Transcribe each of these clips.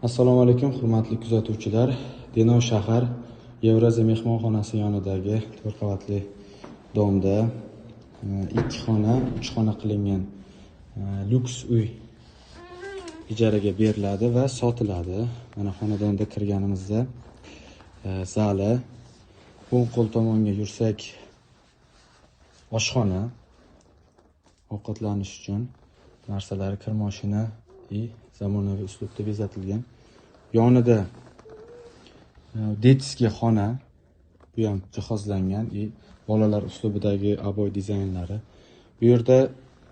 Assalomu alaykum, hurmatli kuzatuvchilar. Denov shahar Yevroziya mehmonxonasi yonidagi 4 qavatli domda 2 xona, 3 xona qilingan lyuks uy ijaraga beriladi va sotiladi. Mana xonadonda kirganimizda zali, o'ng qo'l tomonga yursak oshxona, ovqatlanish uchun narsalari, kir mashina zamonaviy uslubda bezatilgan. Yonida detskiy xona, bu ham jihozlangan bolalar uslubidagi aboy dizaynlari. Bu yerda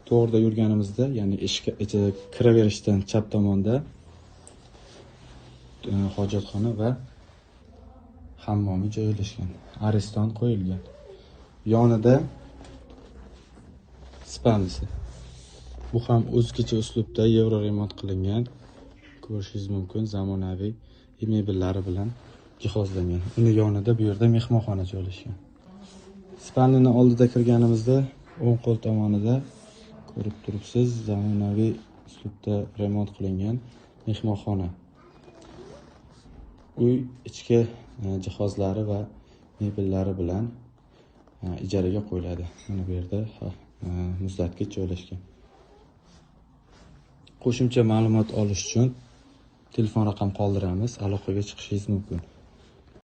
to'g'rida yurganimizda, ya'ni eshikka kiraverishdan chap tomonda hojatxona va hammomi joylashgan. Areston qo'yilgan. Yonida spalnisi. Bu ham o'zgacha uslubda yevro remont qilingan. Ko'rishingiz mumkin, zamonaviy mebellari bilan jihozlangan. Uni yonida bu yerda mehmonxona joylashgan. Spalnini oldida kirganimizda o'ng qo'l tomonida ko'rib turibsiz, zamonaviy uslubda remont qilingan mehmonxona. Uy ichki jihozlari va mebellari bilan ijaraga qo'yiladi. Mana bu yerda muzlatgich joylashgan. Qo'shimcha ma'lumot olish uchun telefon raqam qoldiramiz, aloqaga chiqishingiz mumkin.